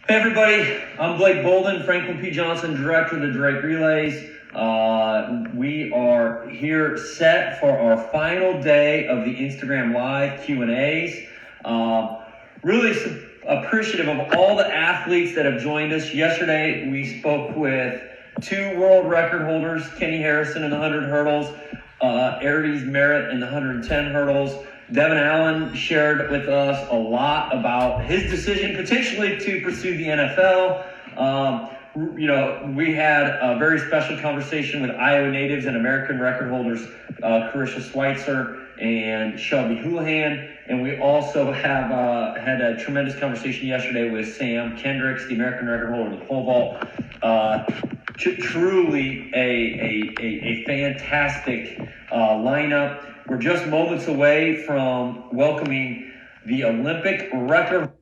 Hey everybody, I'm Blake Bolden, Franklin P. Johnson, Director of the Drake Relays. We are here set for our final day of the Instagram Live Q&As. Really appreciative of all the athletes that have joined us. Yesterday we spoke with two world record holders, Kenny Harrison in the 100 hurdles, Aries Merritt in the 110 hurdles. Devin Allen shared with us a lot about his decision potentially to pursue the NFL. We had a very special conversation with Iowa natives and American record holders, Carisha Schweitzer and Shelby Houlihan. And we also have had a tremendous conversation yesterday with Sam Kendricks, the American record holder of the pole vault. Truly a fantastic lineup. We're just moments away from welcoming the Olympic record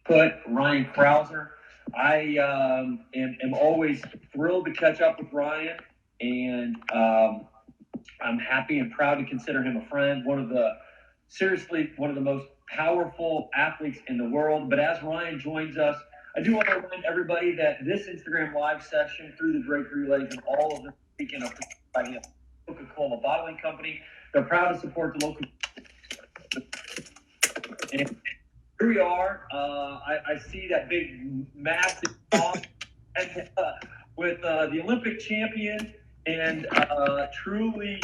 put Ryan Crouser. I am always thrilled to catch up with Ryan, and I'm happy and proud to consider him a friend. One of the most powerful athletes in the world. But as Ryan joins us, I do want to remind everybody that this Instagram Live session through the Drake Relays and all of this weekend are presented by the Coca-Cola Bottling Company. They're proud to support the local. And here we are. I see that big, massive with the Olympic champion and truly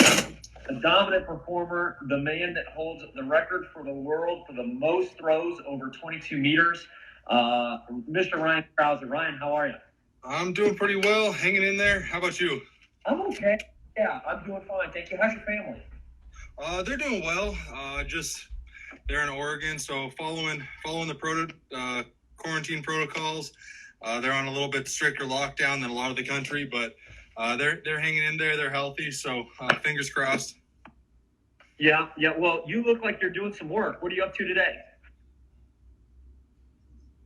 a dominant performer, the man that holds the record for the world for the most throws over 22 meters, Mr. Ryan Crouser. Ryan, how are you? I'm doing pretty well, hanging in there. How about you? I'm okay. Yeah, I'm doing fine. Thank you. How's your family? They're doing well. They're in Oregon, so following the quarantine protocols. They're on a little bit stricter lockdown than a lot of the country, but they're hanging in there. They're healthy, so fingers crossed. Yeah. Well, you look like you're doing some work. What are you up to today?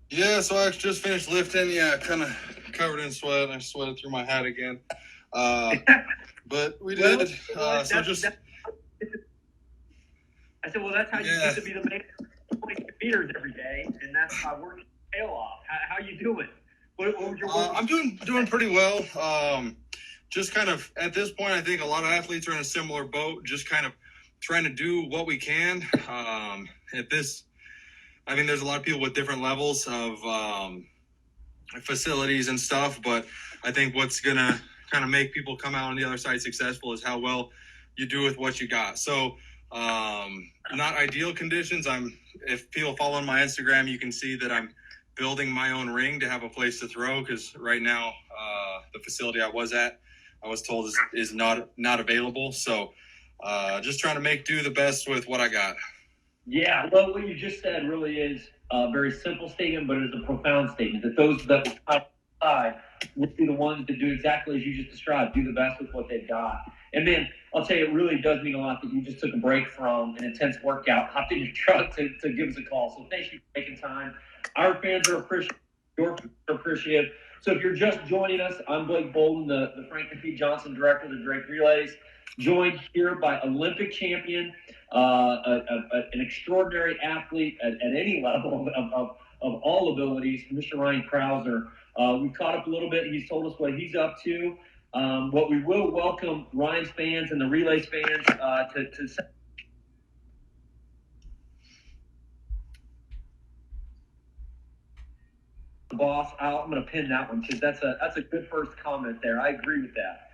Yeah, so I just finished lifting. Yeah, kind of covered in sweat. I sweated through my hat again. But we did. I said, well, that's how you get to be the man 20 meters every day, and that's how working your tail off. How you doing? What was your I'm doing pretty well. Just kind of at this point, I think a lot of athletes are in a similar boat. Just kind of trying to do what we can. I mean, there's a lot of people with different levels of facilities and stuff, but I think what's gonna kind of make people come out on the other side successful is how well you do with what you got. So. Not ideal conditions. If people follow my Instagram, you can see that I'm building my own ring to have a place to throw, because right now the facility I was told is not available. So just trying to do the best with what I got. Yeah, well, what you just said really is a very simple statement, but it's a profound statement that those that will outside will be the ones that do exactly as you just described, do the best with what they've got. And then I'll tell you, it really does mean a lot that you just took a break from an intense workout, hopped in your truck to give us a call. So thank you for taking time. Our fans are appreciative. Your fans are appreciative. So if you're just joining us, I'm Blake Bolden, the Franklin P. Johnson Director of the Drake Relays, joined here by Olympic champion, an extraordinary athlete at any level of all abilities, Mr. Ryan Crouser. We caught up a little bit. He's told us what he's up to. What we will welcome Ryan's fans and the Relays fans to the boss. I'm going to pin that one because that's a good first comment there. I agree with that.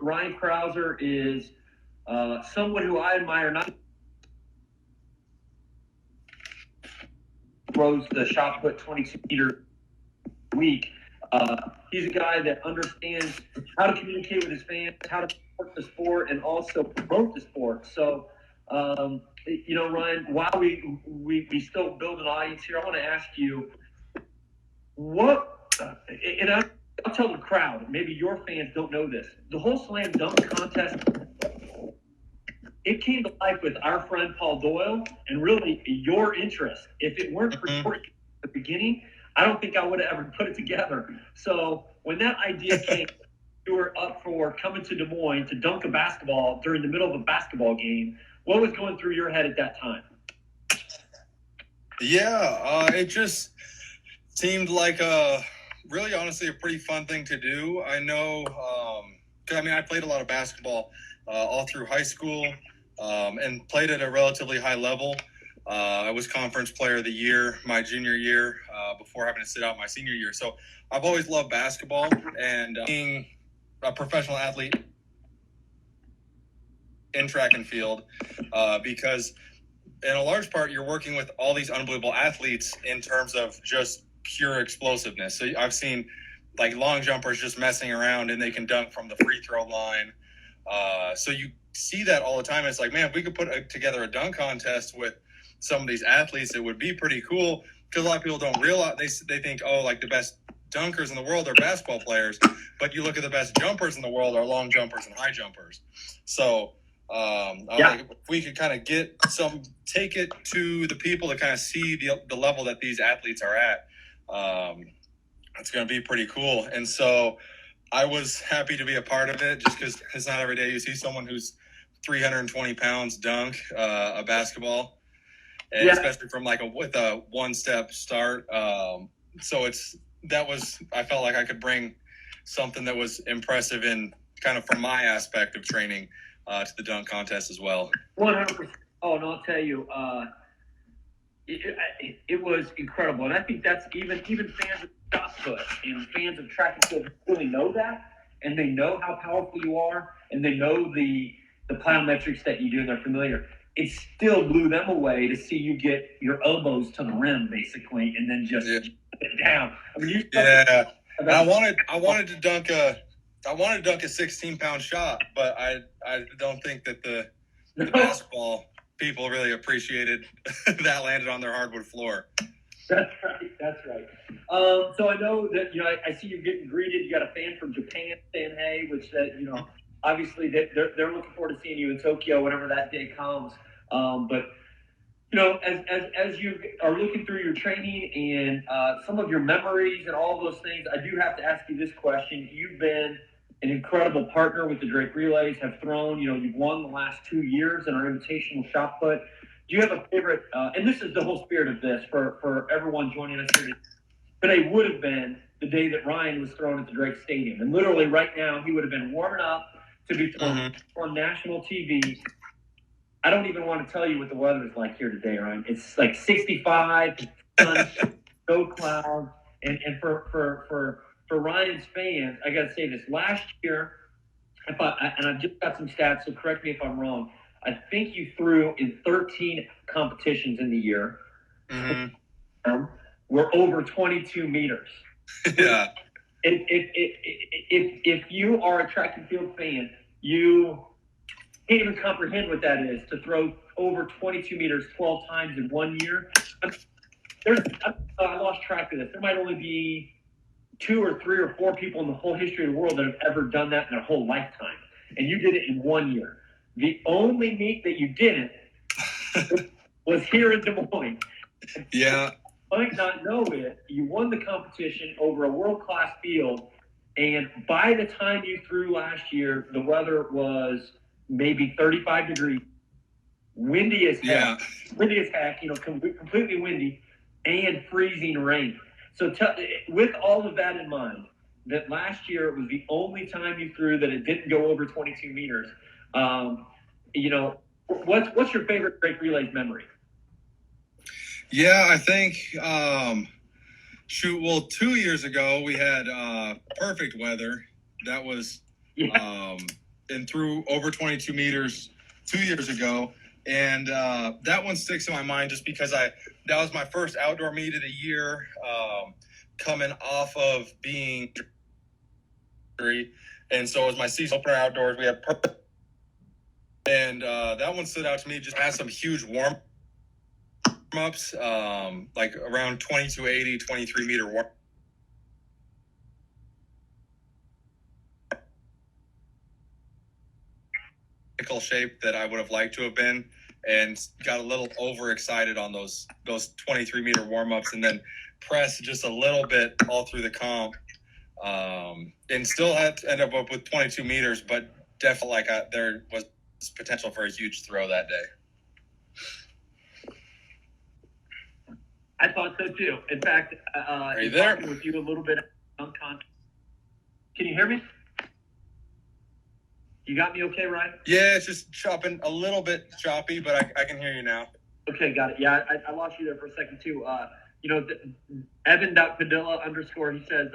Ryan Crouser is someone who I admire. Not throws the shot put 22 meter a week. He's a guy that understands how to communicate with his fans, how to support the sport, and also promote the sport. So, Ryan, while we still build an audience here, I want to ask you and I'll tell the crowd, maybe your fans don't know this. The whole slam dunk contest, it came to life with our friend Paul Doyle and really your interest. If it weren't for your at the beginning, I don't think I would have ever put it together. So when that idea came, you were up for coming to Des Moines to dunk a basketball during the middle of a basketball game. What was going through your head at that time? Yeah, it just seemed like really honestly a pretty fun thing to do. I know, 'cause, I mean, I played a lot of basketball all through high school and played at a relatively high level. I was conference player of the year my junior year before having to sit out my senior year. So I've always loved basketball, and being a professional athlete in track and field because in a large part you're working with all these unbelievable athletes in terms of just pure explosiveness. So I've seen like long jumpers just messing around and they can dunk from the free throw line. So you see that all the time. It's like, man, if we could put together a dunk contest with some of these athletes, it would be pretty cool, because a lot of people don't realize, they think, oh, like the best dunkers in the world are basketball players, but you look at the best jumpers in the world are long jumpers and high jumpers. So like, if we could kind of take it to the people to kind of see the level that these athletes are at, it's going to be pretty cool. And so I was happy to be a part of it, just because it's not every day you see someone who's 320 pounds dunk a basketball, and especially from with a one-step start. So I felt like I could bring something that was impressive in kind of from my aspect of training to the dunk contest as well. 100%. Oh, and I'll tell you, it was incredible. And I think that's even fans of shot put and fans of track and field really know that, and they know how powerful you are, and they know the plyometrics that you do, and they're familiar. It still blew them away to see you get your elbows to the rim, basically, and then just get down. I mean, I wanted to dunk a 16-pound shot, but I don't think that the basketball people really appreciated that landed on their hardwood floor. That's right. So I know that, I see you getting greeted. You got a fan from Japan saying hey, which obviously they're looking forward to seeing you in Tokyo whenever that day comes. But as you are looking through your training and some of your memories and all those things, I do have to ask you this question. You've been an incredible partner with the Drake Relays, have thrown, you've won the last 2 years in our invitational shot put. Do you have a favorite, and this is the whole spirit of this for everyone joining us here today, would have been the day that Ryan was thrown at the Drake Stadium. And literally right now, he would have been warming up to be thrown on national TV. I don't even want to tell you what the weather is like here today, Ryan. It's like 65, sun, no clouds. And for Ryan's fans, I got to say this. Last year, and I've just got some stats, so correct me if I'm wrong. I think you threw in 13 competitions in the year. We're over 22 meters. Yeah. If you are a track and field fan, you can't even comprehend what that is, to throw over 22 meters 12 times in 1 year. I lost track of this. There might only be 2 or 3 or 4 people in the whole history of the world that have ever done that in their whole lifetime. And you did it in 1 year. The only meet that you didn't was here in Des Moines. Yeah. You might not know it. You won the competition over a world-class field. And by the time you threw last year, the weather was maybe 35 degrees, windy as heck, completely windy, and freezing rain. So with all of that in mind, that last year it was the only time you threw that it didn't go over 22 meters. What's your favorite Drake Relays memory? Yeah, I think, 2 years ago we had perfect weather. That was and threw over 22 meters 2 years ago. And that one sticks in my mind just because that was my first outdoor meet of the year, coming off of being, and so it was my season opener outdoors. We had perfect, and that one stood out to me. Just had some huge warm-ups, like around 2280, 23 meter warm. Shape that I would have liked to have been, and got a little overexcited on those 23 meter warm-ups, and then pressed just a little bit all through the comp, and still had to end up with 22 meters, but definitely there was potential for a huge throw that day. I thought so too. In fact, Are you there? Talking with you a little bit unconscious. Can you hear me? You got me okay, Ryan? Yeah, it's just chopping a little bit choppy, but I can hear you now. Okay, got it. Yeah, I lost you there for a second too. Evan.Padilla _ he says,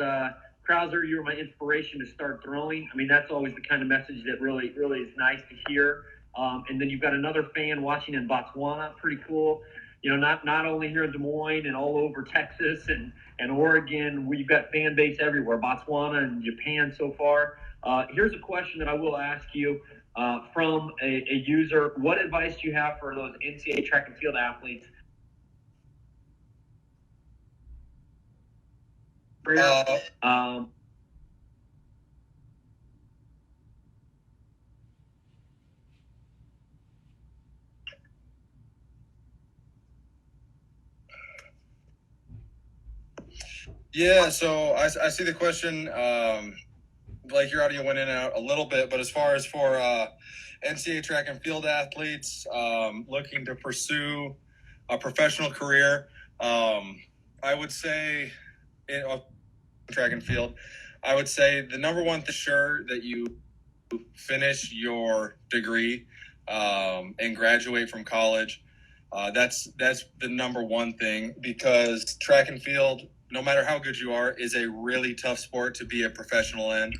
Crouser, you were my inspiration to start throwing. I mean, that's always the kind of message that really, really is nice to hear. And then you've got another fan watching in Botswana. Pretty cool. Not only here in Des Moines and all over Texas and Oregon, we've got fan base everywhere, Botswana and Japan so far. Here's a question that I will ask you from a user. What advice do you have for those NCAA track and field athletes? Yeah, so I see the question. Like your audio went in and out a little bit, but as far as for NCAA track and field athletes looking to pursue a professional career, I would say in track and field, I would say the number one thing, sure that you finish your degree and graduate from college. That's the number one thing, because track and field, no matter how good you are, is a really tough sport to be a professional in.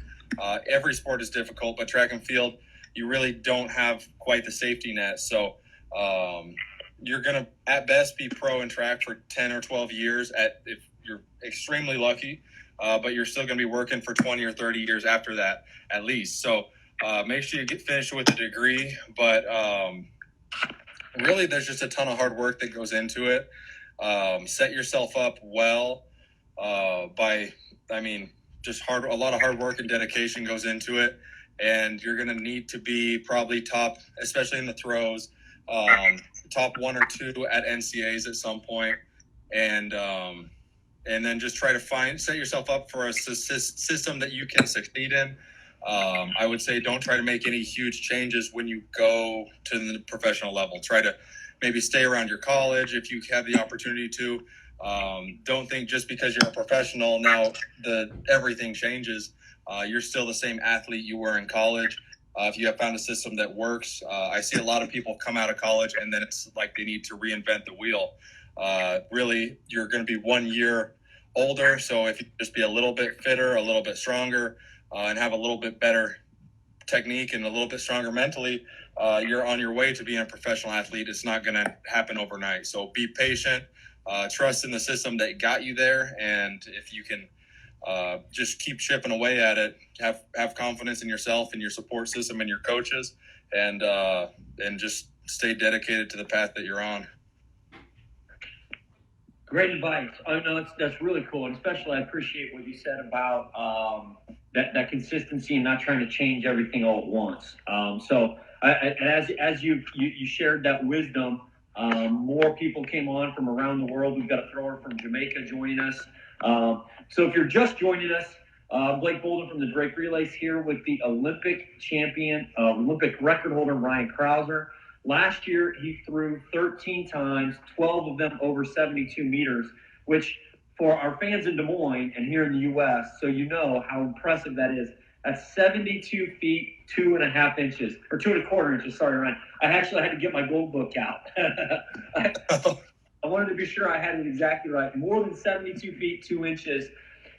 Every sport is difficult, but track and field, you really don't have quite the safety net. So you're going to, at best, be pro in track for 10 or 12 years if you're extremely lucky, but you're still going to be working for 20 or 30 years after that, at least. So make sure you get finished with a degree, but really there's just a ton of hard work that goes into it. Set yourself up well just a lot of hard work and dedication goes into it, and you're going to need to be probably top, especially in the throws, top 1 or 2 at NCAAs at some point, and then just try to set yourself up for a system that you can succeed in. I would say don't try to make any huge changes when you go to the professional level. Try to maybe stay around your college if you have the opportunity to. Don't think just because you're a professional now everything changes. You're still the same athlete you were in college. If you have found a system that works, I see a lot of people come out of college and then it's like they need to reinvent the wheel. Really, you're going to be 1 year older. So if you just be a little bit fitter, a little bit stronger, and have a little bit better technique and a little bit stronger mentally, you're on your way to being a professional athlete. It's not going to happen overnight. So be patient. Trust in the system that got you there, and if you can just keep chipping away at it, have confidence in yourself and your support system and your coaches, and just stay dedicated to the path that you're on. Great advice. I know that's really cool, and especially I appreciate what you said about that consistency and not trying to change everything all at once. As you shared that wisdom, more people came on from around the world. We've got a thrower from Jamaica joining us. So if you're just joining us, Blake Bolden from the Drake Relays here with the Olympic champion, Olympic record holder, Ryan Crouser. Last year, he threw 13 times, 12 of them over 72 meters, which for our fans in Des Moines and here in the U.S., so you know how impressive that is. That's 72 feet, 2.5 inches, or 2.25 inches. Sorry, Ryan. I actually had to get my gold book out. I wanted to be sure I had it exactly right. More than 72 feet, 2 inches.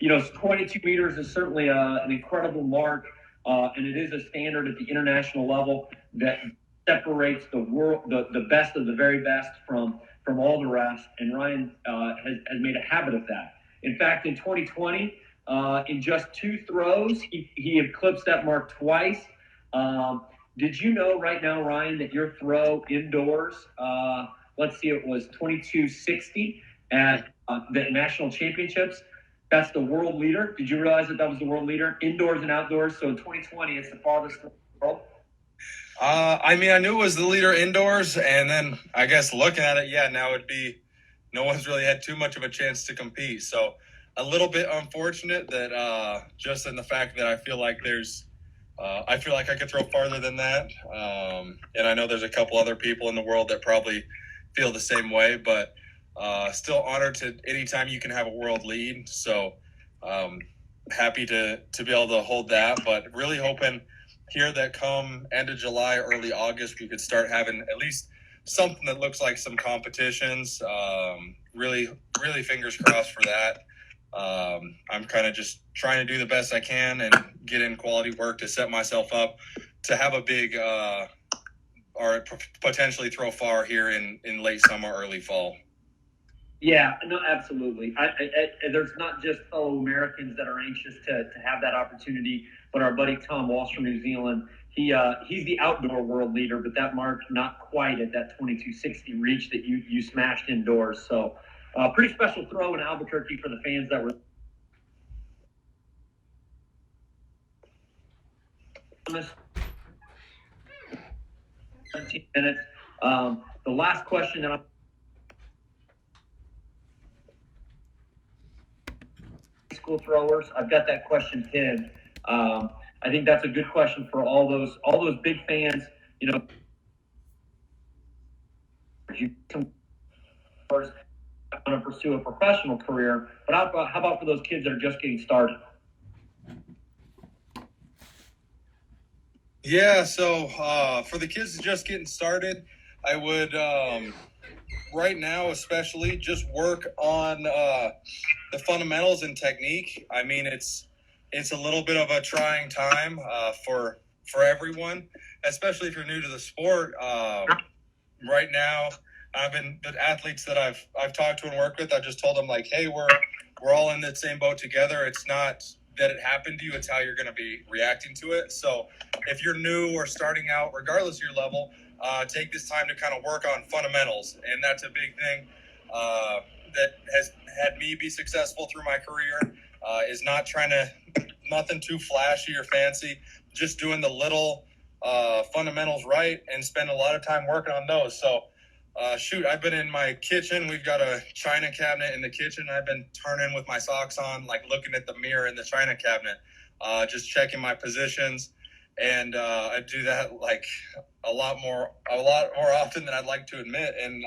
22 meters is certainly an incredible mark, and it is a standard at the international level that separates the world, the best of the very best from all the rest. And Ryan has made a habit of that. In fact, in 2020, in just 2 throws, he eclipsed that mark twice. Did you know right now, Ryan, that your throw indoors, it was 22.60 at the national championships? That's the world leader. Did you realize that was the world leader, indoors and outdoors? So in 2020, it's the farthest in the world. I knew it was the leader indoors, and then I guess looking at it, now it'd be no one's really had too much of a chance to compete. So a little bit unfortunate that just in the fact that I feel like I could throw farther than that. And I know there's a couple other people in the world that probably feel the same way, but still honored to anytime you can have a world lead. So happy to be able to hold that, but really hoping here that come end of July, early August, we could start having at least something that looks like some competitions. Really fingers crossed for that. I'm kind of just trying to do the best I can and get in quality work to set myself up to have a big or potentially throw far here in late summer, early fall. Yeah, no, absolutely. There's not just fellow Americans that are anxious to have that opportunity, but our buddy Tom Walsh from New Zealand. He's the outdoor world leader, but that mark not quite at that 2260 reach that you smashed indoors. So, pretty special throw in Albuquerque for the fans that were 17 minutes. The last question that I'm school throwers. I've got that question pinned. I think that's a good question for all those big fans. You know, you want to pursue a professional career, but how about for those kids that are just getting started? Yeah, so for the kids just getting started, I would right now especially just work on the fundamentals and technique. I mean, it's a little bit of a trying time for everyone, especially if you're new to the sport. Right now, the athletes that I've talked to and worked with, I've just told them like, hey, we're all in the same boat together. It's not that it happened to you, it's how you're going to be reacting to it. So if you're new or starting out, regardless of your level, take this time to kind of work on fundamentals. And that's a big thing that has had me be successful through my career, is not trying to, nothing too flashy or fancy, just doing the little fundamentals right and spend a lot of time working on those. So I've been in my kitchen. We've got a china cabinet in the kitchen. I've been turning with my socks on, like looking at the mirror in the china cabinet, just checking my positions. And I do that like a lot more often than I'd like to admit. And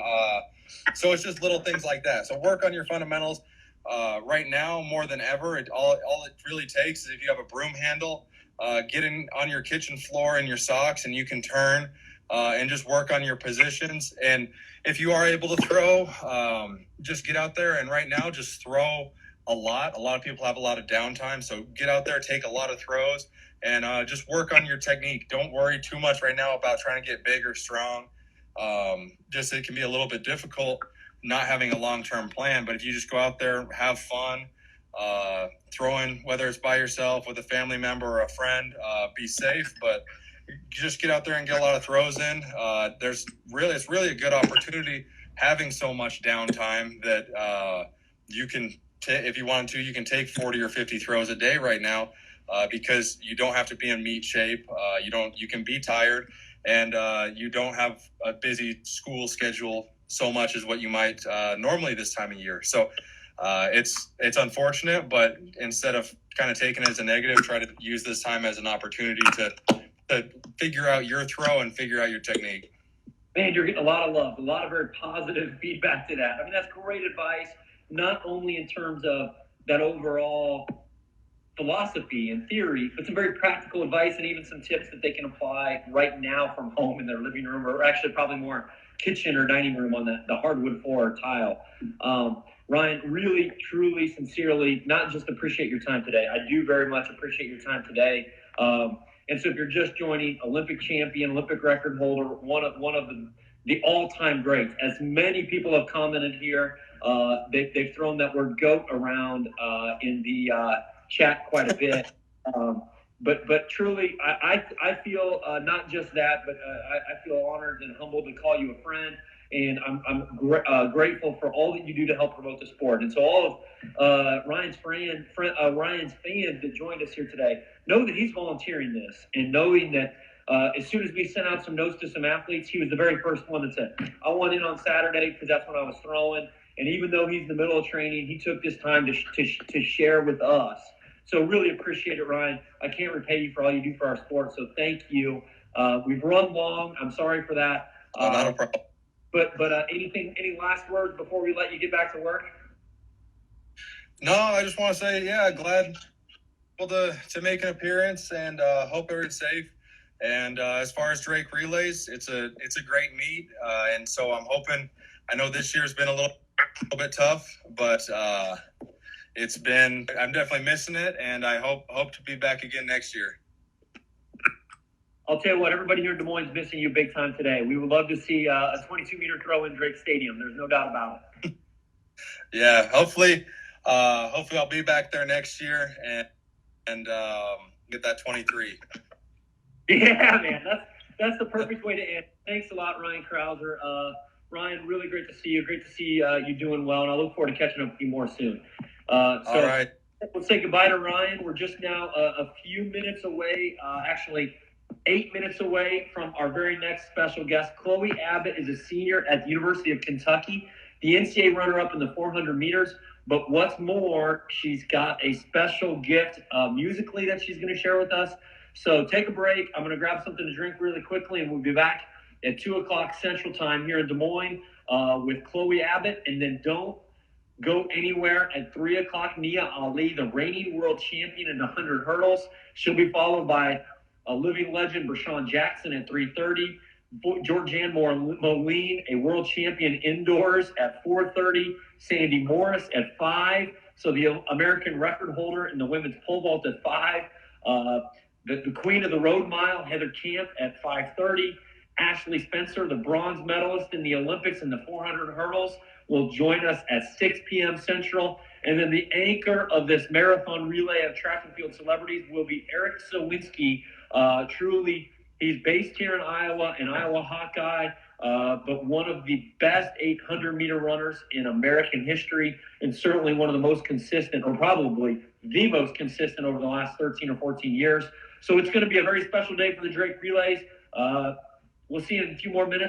so it's just little things like that. So work on your fundamentals. Right now, more than ever, all it really takes is if you have a broom handle, get in on your kitchen floor in your socks and you can turn and just work on your positions. And if you are able to throw, just get out there and right now just throw a lot. A lot of people have a lot of downtime, so get out there, take a lot of throws, and just work on your technique. Don't worry too much right now about trying to get big or strong. Just it can be a little bit difficult not having a long-term plan, but if you just go out there, have fun, throwing, whether it's by yourself, with a family member or a friend, be safe, but just get out there and get a lot of throws in. It's really a good opportunity having so much downtime that you can, if you wanted to, you can take 40 or 50 throws a day right now, because you don't have to be in meat shape. You can be tired, and you don't have a busy school schedule so much as what you might normally this time of year. So it's unfortunate, but instead of kind of taking it as a negative, try to use this time as an opportunity to figure out your throw and figure out your technique. Man, you're getting a lot of love, a lot of very positive feedback to that. I mean, that's great advice, not only in terms of that overall philosophy and theory, but some very practical advice and even some tips that they can apply right now from home in their living room, or actually probably more kitchen or dining room on the hardwood floor or tile. Ryan, really, truly, sincerely, not just appreciate your time today. I do very much appreciate your time today. And so if you're just joining, Olympic champion, Olympic record holder, one of the all-time greats, as many people have commented here, they've thrown that word GOAT around in the chat quite a bit. But truly, I feel not just that, but I feel honored and humbled to call you a friend. And I'm grateful for all that you do to help promote the sport. And so all of Ryan's fans that joined us here today, know that he's volunteering this, and knowing that as soon as we sent out some notes to some athletes, he was the very first one that said, I want in on Saturday because that's when I was throwing. And even though he's in the middle of training, he took this time to share with us. So really appreciate it, Ryan. I can't repay you for all you do for our sport, so thank you. We've run long. I'm sorry for that. Not a problem. But any last words before we let you get back to work? No, I just want to say, yeah, glad to make an appearance, and hope everyone's safe. And as far as Drake relays, it's a great meet, and so I'm hoping. I know this year's been a little bit tough, but I'm definitely missing it, and I hope to be back again next year. I'll tell you what, everybody here in Des Moines is missing you big time today. We would love to see a 22-meter throw in Drake Stadium. There's no doubt about it. Yeah, hopefully I'll be back there next year and get that 23. Yeah, man, that's the perfect way to end. Thanks a lot, Ryan Crouser. Ryan, really great to see you. Great to see you doing well, and I look forward to catching up with you more soon. All right. Let's say goodbye to Ryan. We're just now a few minutes away, actually 8 minutes away from our very next special guest. Chloe Abbott is a senior at the University of Kentucky, the Ncaa runner-up in the 400 meters. But what's more, she's got a special gift musically that she's going to share with us. So take a break. I'm going to grab something to drink really quickly, and we'll be back at 2 o'clock Central Time here in Des Moines with Chloe Abbott. And then don't go anywhere. At 3 o'clock, Ncaa Ali, the reigning world champion in the 100 hurdles. She'll be followed by a living legend, Brashawn Jackson, at 3:30. Georgianne Moline, a world champion indoors, at 4:30. Sandy Morris at 5. So the American record holder in the women's pole vault at 5. The queen of the road mile, Heather Camp, at 5:30. Ashley Spencer, the bronze medalist in the Olympics in the 400 hurdles, will join us at 6 p.m. Central. And then the anchor of this marathon relay of track and field celebrities will be Eric Sawinski. Truly, he's based here in Iowa, an Iowa Hawkeye, but one of the best 800-meter runners in American history, and certainly one of the most consistent, or probably the most consistent over the last 13 or 14 years. So it's going to be a very special day for the Drake Relays. We'll see you in a few more minutes.